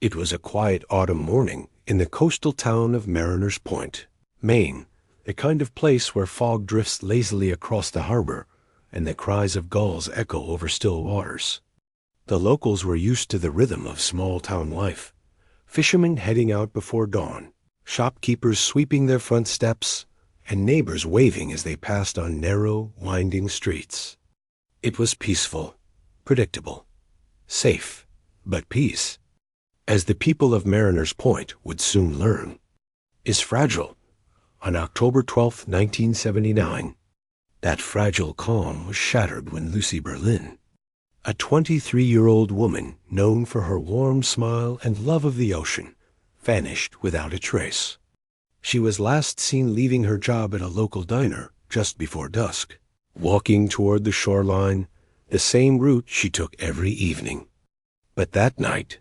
It was a quiet autumn morning in the coastal town of Mariners Point, Maine, a kind of place where fog drifts lazily across the harbor and the cries of gulls echo over still waters. The locals were used to the rhythm of small-town life, fishermen heading out before dawn, shopkeepers sweeping their front steps, and neighbors waving as they passed on narrow, winding streets. It was peaceful, predictable, safe, but peace, as the people of Mariners Point would soon learn, is fragile. On October 12, 1979, that fragile calm was shattered when Lucie Berlin, a 23-year-old woman known for her warm smile and love of the ocean, vanished without a trace. She was last seen leaving her job at a local diner just before dusk, walking toward the shoreline, the same route she took every evening. But that night,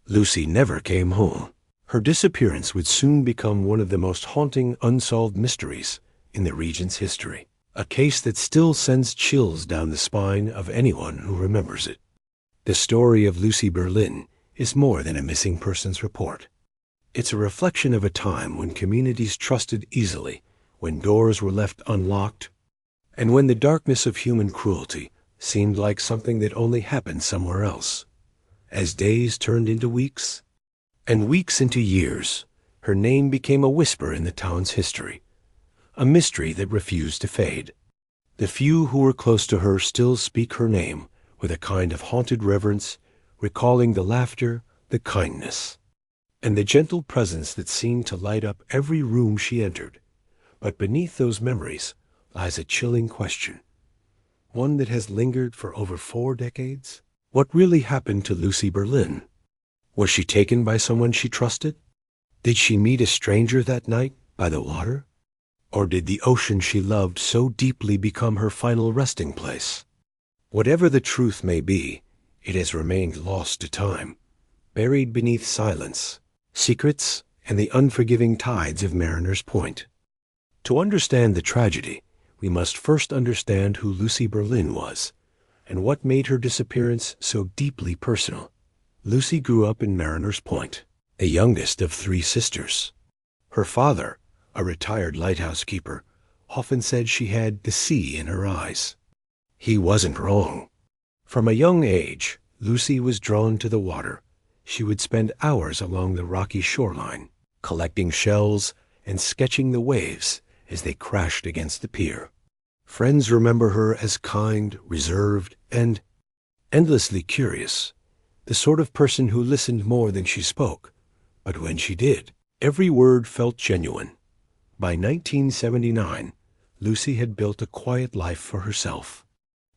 Lucie never came home. Her disappearance would soon become one of the most haunting unsolved mysteries in the region's history, a case that still sends chills down the spine of anyone who remembers it. The story of Lucie Berlin is more than a missing persons report. It's a reflection of a time when communities trusted easily, when doors were left unlocked, and when the darkness of human cruelty seemed like something that only happened somewhere else. As days turned into weeks, and weeks into years, her name became a whisper in the town's history, a mystery that refused to fade. The few who were close to her still speak her name with a kind of haunted reverence, recalling the laughter, the kindness, and the gentle presence that seemed to light up every room she entered. But beneath those memories lies a chilling question, one that has lingered for over 4 decades. What really happened to Lucie Berlin? Was she taken by someone she trusted? Did she meet a stranger that night by the water? Or did the ocean she loved so deeply become her final resting place? Whatever the truth may be, it has remained lost to time, buried beneath silence, secrets, and the unforgiving tides of Mariners Point. To understand the tragedy, we must first understand who Lucie Berlin was, and what made her disappearance so deeply personal. Lucie grew up in Mariners Point, the youngest of 3 sisters. Her father, a retired lighthouse keeper, often said she had the sea in her eyes. He wasn't wrong. From a young age, Lucie was drawn to the water. She would spend hours along the rocky shoreline, collecting shells and sketching the waves as they crashed against the pier. Friends remember her as kind, reserved, and endlessly curious, the sort of person who listened more than she spoke. But when she did, every word felt genuine. By 1979, Lucie had built a quiet life for herself.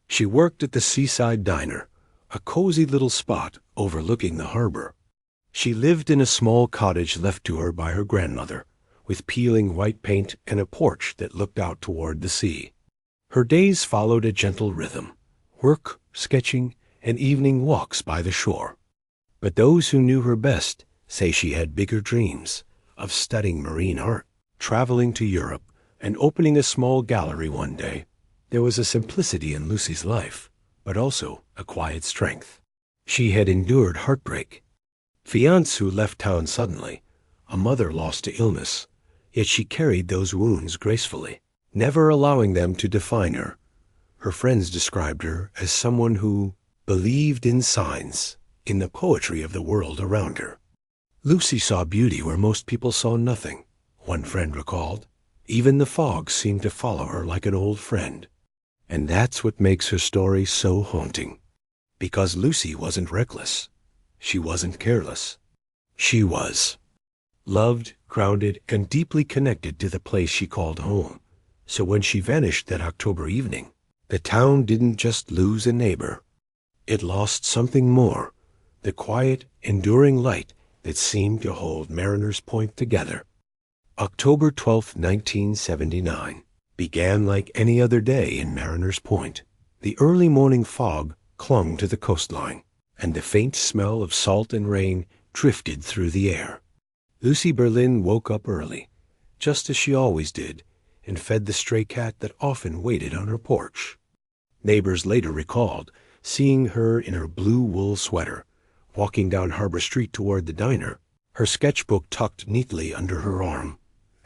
She worked at the seaside diner, a cozy little spot overlooking the harbor. She lived in a small cottage left to her by her grandmother, with peeling white paint and a porch that looked out toward the sea. Her days followed a gentle rhythm: work, sketching, and evening walks by the shore. But those who knew her best say she had bigger dreams of studying marine art, traveling to Europe, and opening a small gallery one day. There was a simplicity in Lucie's life, but also a quiet strength. She had endured heartbreak, fiancé who left town suddenly, a mother lost to illness, yet she carried those wounds gracefully, never allowing them to define her. Her friends described her as someone who believed in signs, in the poetry of the world around her. Lucie saw beauty where most people saw nothing, one friend recalled. Even the fog seemed to follow her like an old friend. And that's what makes her story so haunting. Because Lucie wasn't reckless. She wasn't careless. She was loved, grounded, and deeply connected to the place she called home. So when she vanished that October evening, the town didn't just lose a neighbor. It lost something more, the quiet, enduring light that seemed to hold Mariners Point together. October 12, 1979, began like any other day in Mariners Point. The early morning fog clung to the coastline, and the faint smell of salt and rain drifted through the air. Lucie Berlin woke up early, just as she always did, and fed the stray cat that often waited on her porch. Neighbors later recalled seeing her in her blue wool sweater, walking down Harbor Street toward the diner, her sketchbook tucked neatly under her arm.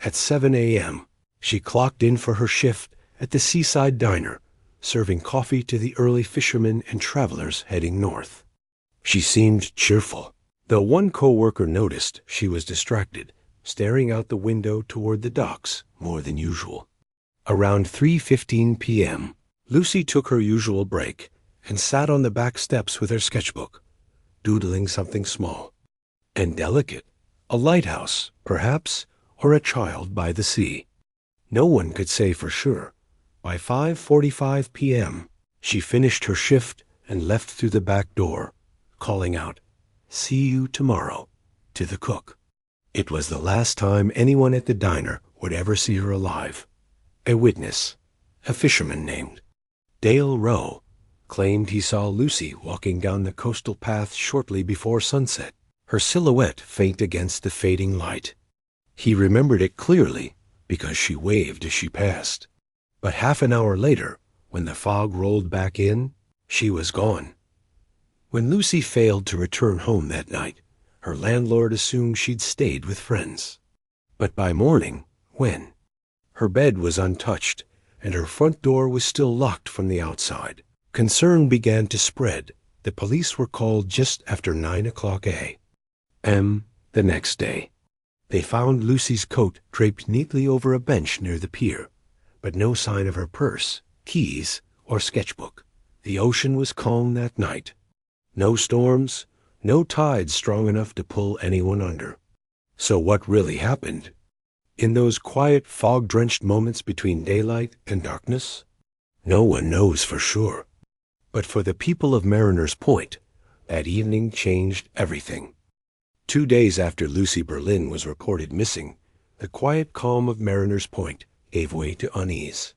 At 7 a.m., she clocked in for her shift at the seaside diner, serving coffee to the early fishermen and travelers heading north. She seemed cheerful, though one co-worker noticed she was distracted, staring out the window toward the docks more than usual. Around 3:15 p.m., Lucie took her usual break and sat on the back steps with her sketchbook, doodling something small and delicate, a lighthouse, perhaps, or a child by the sea. No one could say for sure. By 5:45 p.m., she finished her shift and left through the back door, calling out, "See you tomorrow," to the cook. It was the last time anyone at the diner would ever see her alive. A witness, a fisherman named Dale Rowe, claimed he saw Lucie walking down the coastal path shortly before sunset, her silhouette faint against the fading light. He remembered it clearly because she waved as she passed. But half an hour later, when the fog rolled back in, she was gone. When Lucie failed to return home that night, her landlord assumed she'd stayed with friends. But by morning, when? Her bed was untouched, and her front door was still locked from the outside. Concern began to spread. The police were called just after 9 o'clock a.m. the next day. They found Lucie's coat draped neatly over a bench near the pier, but no sign of her purse, keys, or sketchbook. The ocean was calm that night. No storms, no tides strong enough to pull anyone under. So what really happened? In those quiet, fog-drenched moments between daylight and darkness? No one knows for sure. But for the people of Mariners Point, that evening changed everything. 2 days after Lucie Berlin was reported missing, the quiet calm of Mariners Point gave way to unease.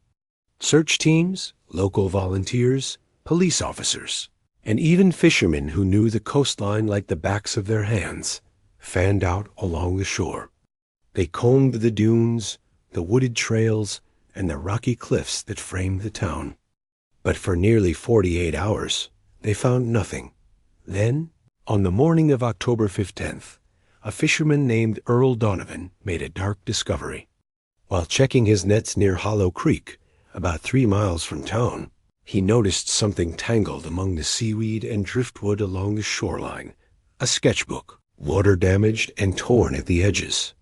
Search teams, local volunteers, police officers, and even fishermen who knew the coastline like the backs of their hands fanned out along the shore. They combed the dunes, the wooded trails, and the rocky cliffs that framed the town. But for nearly 48 hours, they found nothing. Then, on the morning of October 15th, a fisherman named Earl Donovan made a dark discovery. While checking his nets near Hollow Creek, about 3 miles from town, he noticed something tangled among the seaweed and driftwood along the shoreline. A sketchbook, water-damaged and torn at the edges.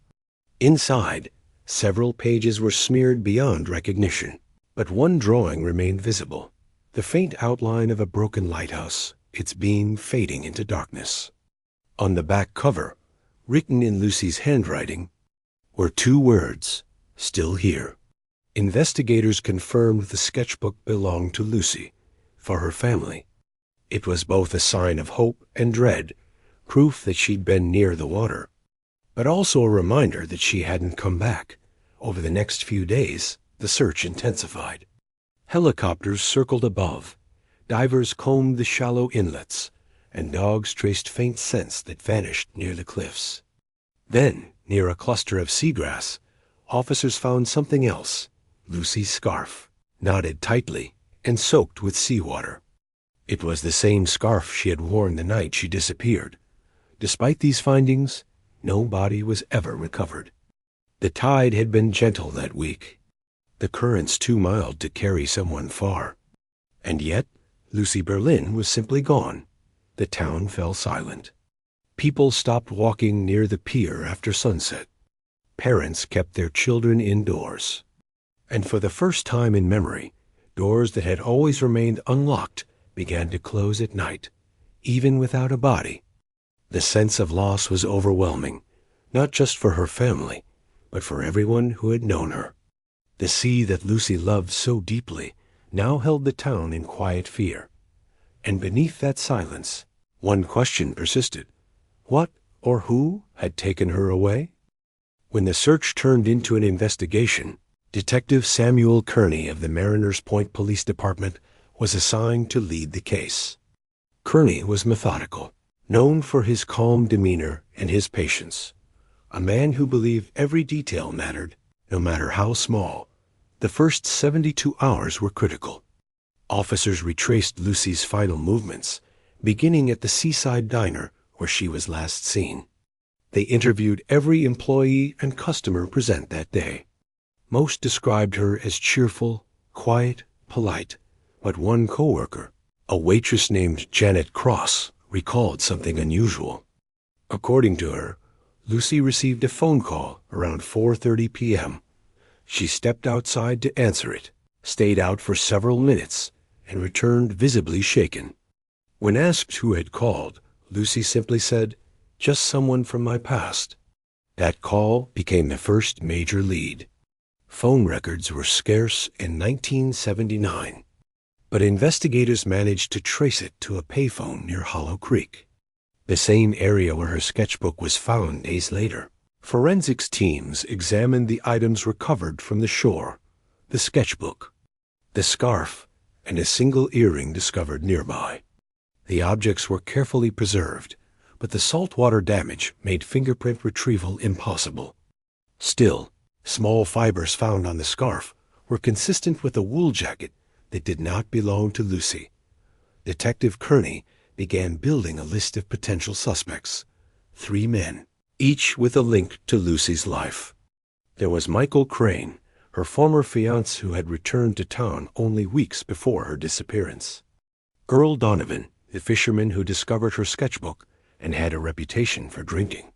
Inside, several pages were smeared beyond recognition, but one drawing remained visible, the faint outline of a broken lighthouse, its beam fading into darkness. On the back cover, written in Lucie's handwriting, were 2 words, "Still here." Investigators confirmed the sketchbook belonged to Lucie, for her family. It was both a sign of hope and dread, proof that she'd been near the water, but also a reminder that she hadn't come back. Over the next few days, the search intensified. Helicopters circled above, divers combed the shallow inlets, and dogs traced faint scents that vanished near the cliffs. Then, near a cluster of seagrass, officers found something else, Lucie's scarf, knotted tightly and soaked with seawater. It was the same scarf she had worn the night she disappeared. Despite these findings, no body was ever recovered. The tide had been gentle that week, the currents too mild to carry someone far. And yet, Lucie Berlin was simply gone. The town fell silent. People stopped walking near the pier after sunset. Parents kept their children indoors. And for the first time in memory, doors that had always remained unlocked began to close at night, even without a body. The sense of loss was overwhelming, not just for her family, but for everyone who had known her. The sea that Lucie loved so deeply now held the town in quiet fear. And beneath that silence, one question persisted. What or who had taken her away? When the search turned into an investigation, Detective Samuel Kearney of the Mariners Point Police Department was assigned to lead the case. Kearney was methodical, known for his calm demeanor and his patience. A man who believed every detail mattered, no matter how small. The first 72 hours were critical. Officers retraced Lucie's final movements, beginning at the seaside diner where she was last seen. They interviewed every employee and customer present that day. Most described her as cheerful, quiet, polite, but one coworker, a waitress named Janet Cross, recalled something unusual. According to her, Lucie received a phone call around 4:30 p.m. She stepped outside to answer it, stayed out for several minutes, and returned visibly shaken. When asked who had called, Lucie simply said, "Just someone from my past." That call became the first major lead. Phone records were scarce in 1979, but investigators managed to trace it to a payphone near Hollow Creek, the same area where her sketchbook was found days later. Forensics teams examined the items recovered from the shore: the sketchbook, the scarf, and a single earring discovered nearby. The objects were carefully preserved, but the saltwater damage made fingerprint retrieval impossible. Still, small fibers found on the scarf were consistent with a wool jacket that did not belong to Lucie. Detective Kearney began building a list of potential suspects: 3 men, each with a link to Lucie's life. There was Michael Crane, her former fiancé who had returned to town only weeks before her disappearance; Earl Donovan, the fisherman who discovered her sketchbook and had a reputation for drinking;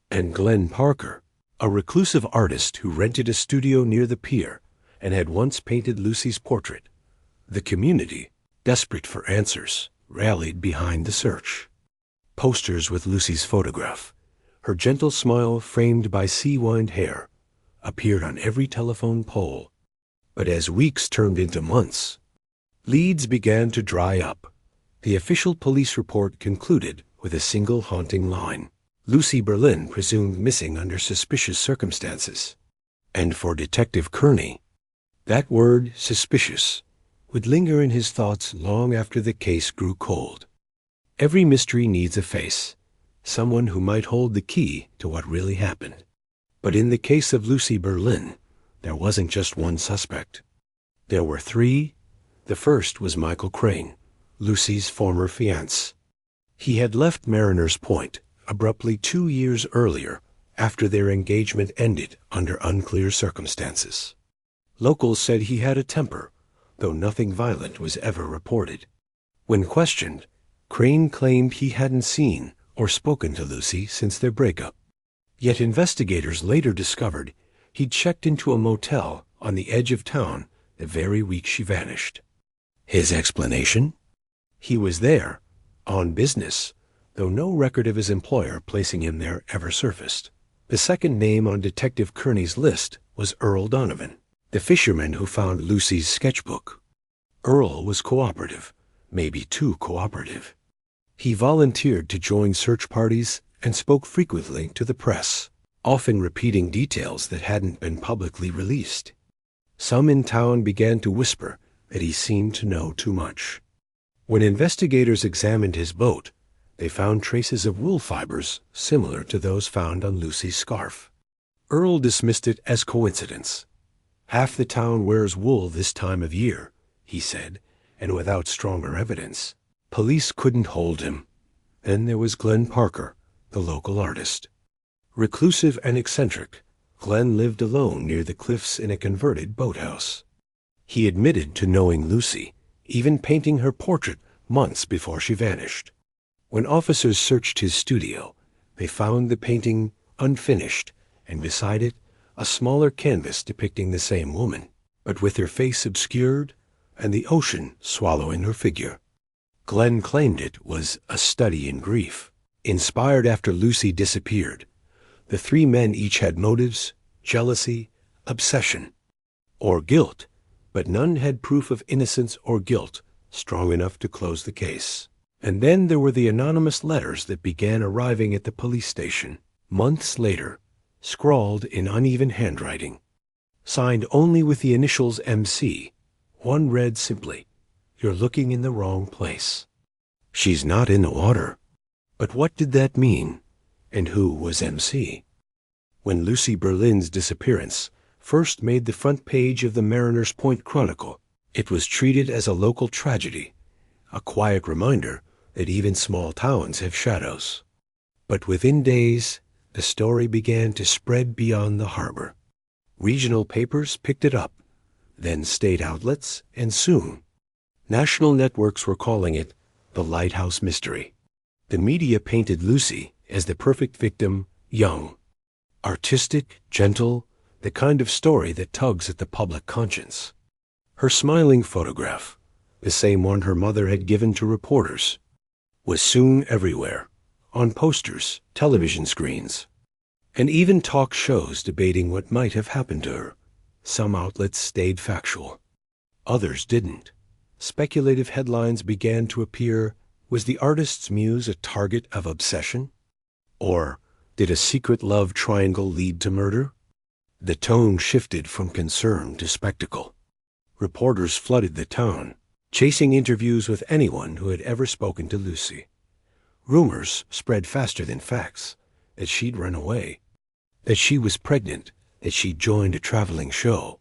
and Glenn Parker, a reclusive artist who rented a studio near the pier and had once painted Lucie's portrait. The community, desperate for answers, rallied behind the search. Posters with Lucie's photograph, her gentle smile framed by sea-wind hair, appeared on every telephone pole. But as weeks turned into months, leads began to dry up. The official police report concluded with a single haunting line: Lucie Berlin presumed missing under suspicious circumstances. And for Detective Kearney, that word, suspicious, would linger in his thoughts long after the case grew cold. Every mystery needs a face, someone who might hold the key to what really happened. But in the case of Lucie Berlin, there wasn't just one suspect. There were 3. The first was Michael Crane, Lucie's former fiancé. He had left Mariner's Point abruptly 2 years earlier, after their engagement ended under unclear circumstances. Locals said he had a temper, though nothing violent was ever reported. When questioned, Crane claimed he hadn't seen or spoken to Lucie since their breakup. Yet investigators later discovered he'd checked into a motel on the edge of town the very week she vanished. His explanation? He was there, on business, though no record of his employer placing him there ever surfaced. The second name on Detective Kearney's list was Earl Donovan, the fisherman who found Lucie's sketchbook. Earl was cooperative, maybe too cooperative. He volunteered to join search parties and spoke frequently to the press, often repeating details that hadn't been publicly released. Some in town began to whisper that he seemed to know too much. When investigators examined his boat, they found traces of wool fibers similar to those found on Lucie's scarf. Earl dismissed it as coincidence. "Half the town wears wool this time of year," he said, and without stronger evidence, police couldn't hold him. Then there was Glenn Parker, the local artist. Reclusive and eccentric, Glenn lived alone near the cliffs in a converted boathouse. He admitted to knowing Lucie, even painting her portrait months before she vanished. When officers searched his studio, they found the painting unfinished, and beside it, a smaller canvas depicting the same woman, but with her face obscured and the ocean swallowing her figure. Glenn claimed it was a study in grief, inspired after Lucie disappeared. The 3 men each had motives: jealousy, obsession, or guilt, but none had proof of innocence or guilt strong enough to close the case. And then there were the anonymous letters that began arriving at the police station, months later, scrawled in uneven handwriting. Signed only with the initials MC, one read simply, "You're looking in the wrong place. She's not in the water." But what did that mean? And who was MC? When Lucie Berlin's disappearance first made the front page of the Mariner's Point Chronicle, it was treated as a local tragedy, a quiet reminder that even small towns have shadows. But within days, the story began to spread beyond the harbor. Regional papers picked it up, then state outlets, and soon, national networks were calling it the Lighthouse Mystery. The media painted Lucie as the perfect victim, young, artistic, gentle, the kind of story that tugs at the public conscience. Her smiling photograph, the same one her mother had given to reporters, was soon everywhere, on posters, television screens, and even talk shows debating what might have happened to her. Some outlets stayed factual. Others didn't. Speculative headlines began to appear. Was the artist's muse a target of obsession? Or did a secret love triangle lead to murder? The tone shifted from concern to spectacle. Reporters flooded the town, chasing interviews with anyone who had ever spoken to Lucie. Rumors spread faster than facts, that she'd run away, that she was pregnant, that she'd joined a traveling show,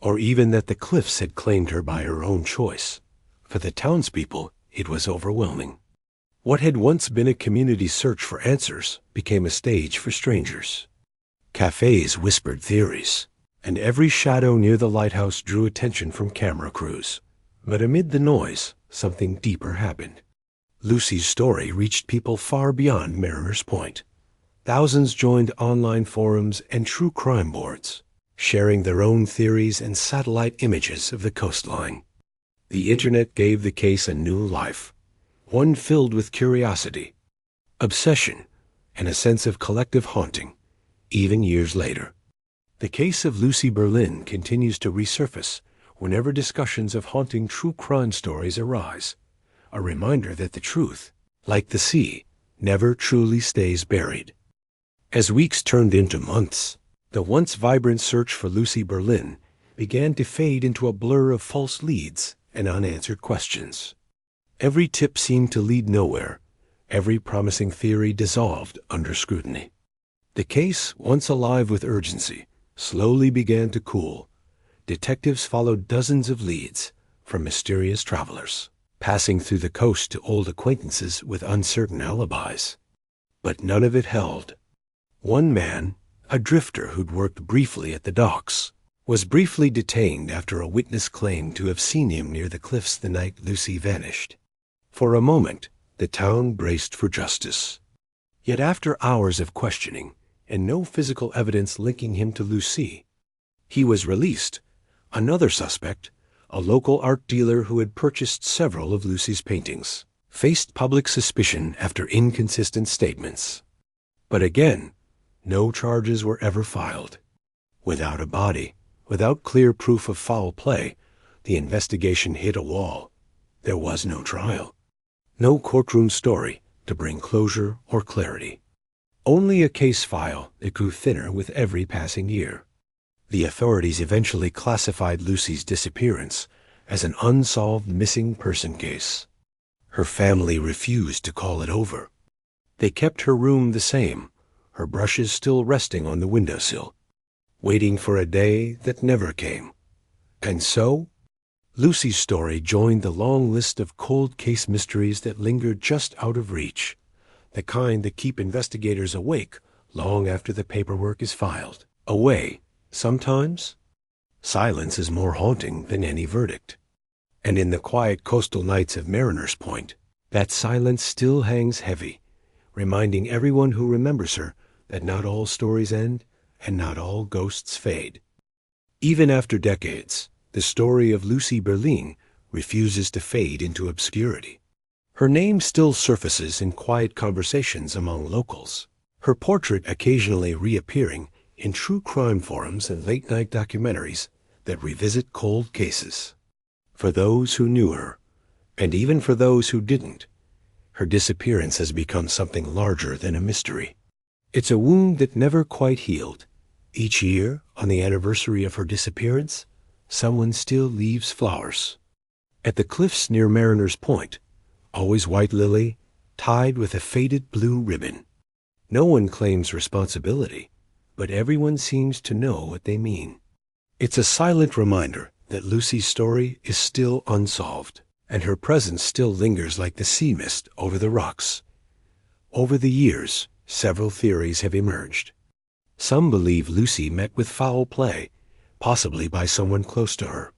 or even that the cliffs had claimed her by her own choice. For the townspeople, it was overwhelming. What had once been a community search for answers became a stage for strangers. Cafes whispered theories, and every shadow near the lighthouse drew attention from camera crews. But amid the noise, something deeper happened. Lucie's story reached people far beyond Mariner's Point. Thousands joined online forums and true crime boards, sharing their own theories and satellite images of the coastline. The internet gave the case a new life, one filled with curiosity, obsession, and a sense of collective haunting, even years later. The case of Lucie Berlin continues to resurface whenever discussions of haunting true crime stories arise, a reminder that the truth, like the sea, never truly stays buried. As weeks turned into months, the once vibrant search for Lucie Berlin began to fade into a blur of false leads and unanswered questions. Every tip seemed to lead nowhere, every promising theory dissolved under scrutiny. The case, once alive with urgency, slowly began to cool. Detectives followed dozens of leads from mysterious travelers, passing through the coast to old acquaintances with uncertain alibis. But none of it held. One man, a drifter who'd worked briefly at the docks, was briefly detained after a witness claimed to have seen him near the cliffs the night Lucie vanished. For a moment, the town braced for justice. Yet after hours of questioning, and no physical evidence linking him to Lucie, he was released. Another suspect, a local art dealer who had purchased several of Lucie's paintings, faced public suspicion after inconsistent statements. But again, no charges were ever filed. Without a body, without clear proof of foul play, the investigation hit a wall. There was no trial, no courtroom story to bring closure or clarity. Only a case file that grew thinner with every passing year. The authorities eventually classified Lucie's disappearance as an unsolved missing person case. Her family refused to call it over. They kept her room the same, her brushes still resting on the windowsill, waiting for a day that never came. And so, Lucie's story joined the long list of cold case mysteries that lingered just out of reach, the kind that keep investigators awake long after the paperwork is filed. Away, sometimes, silence is more haunting than any verdict. And in the quiet coastal nights of Mariner's Point, that silence still hangs heavy, reminding everyone who remembers her that not all stories end and not all ghosts fade. Even after decades, the story of Lucie Berlin refuses to fade into obscurity. Her name still surfaces in quiet conversations among locals, her portrait occasionally reappearing in true crime forums and late-night documentaries that revisit cold cases. For those who knew her, and even for those who didn't, her disappearance has become something larger than a mystery. It's a wound that never quite healed. Each year, on the anniversary of her disappearance, someone still leaves flowers. At the cliffs near Mariner's Point, always white lily, tied with a faded blue ribbon. No one claims responsibility, but everyone seems to know what they mean. It's a silent reminder that Lucie's story is still unsolved, and her presence still lingers like the sea mist over the rocks. Over the years, Several theories have emerged. Some believe Lucie met with foul play, possibly by someone close to her.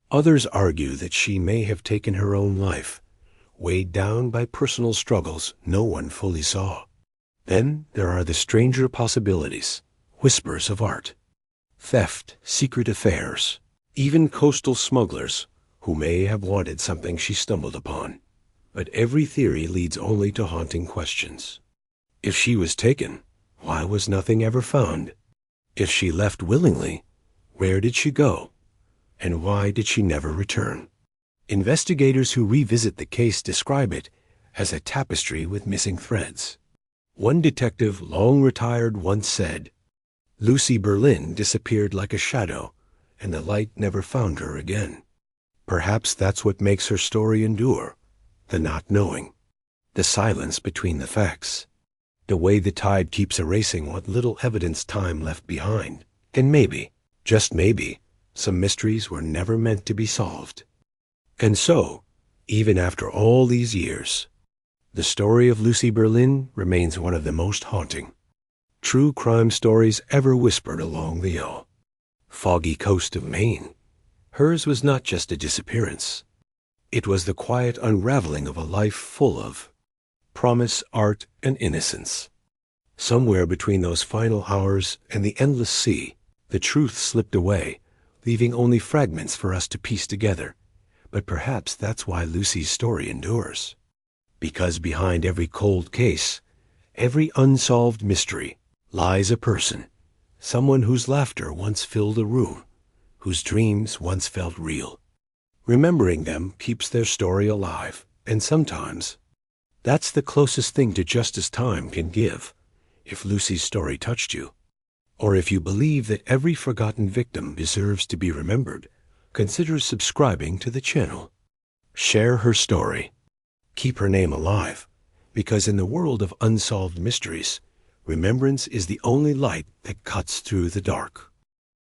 Others argue that she may have taken her own life, weighed down by personal struggles no one fully saw. Then there are the stranger possibilities, whispers of art, theft, secret affairs, even coastal smugglers who may have wanted something she stumbled upon. But every theory leads only to haunting questions. If she was taken, why was nothing ever found? If she left willingly, where did she go? And why did she never return? Investigators who revisit the case describe it as a tapestry with missing threads. One detective, long retired, once said, "Lucie Berlin disappeared like a shadow, and the light never found her again." Perhaps that's what makes her story endure, the not knowing, the silence between the facts, the way the tide keeps erasing what little evidence time left behind. And maybe, just maybe, some mysteries were never meant to be solved. And so, even after all these years, the story of Lucie Berlin remains one of the most haunting true crime stories ever whispered along the foggy coast of Maine. Hers was not just a disappearance. It was the quiet unraveling of a life full of promise, art, and innocence. Somewhere between those final hours and the endless sea, the truth slipped away, leaving only fragments for us to piece together. But perhaps that's why Lucie's story endures. Because behind every cold case, every unsolved mystery, lies a person, someone whose laughter once filled a room, whose dreams once felt real. Remembering them keeps their story alive, and sometimes that's the closest thing to justice time can give. If Lucie's story touched you, or if you believe that every forgotten victim deserves to be remembered, consider subscribing to the channel. Share her story. Keep her name alive, because in the world of unsolved mysteries, remembrance is the only light that cuts through the dark.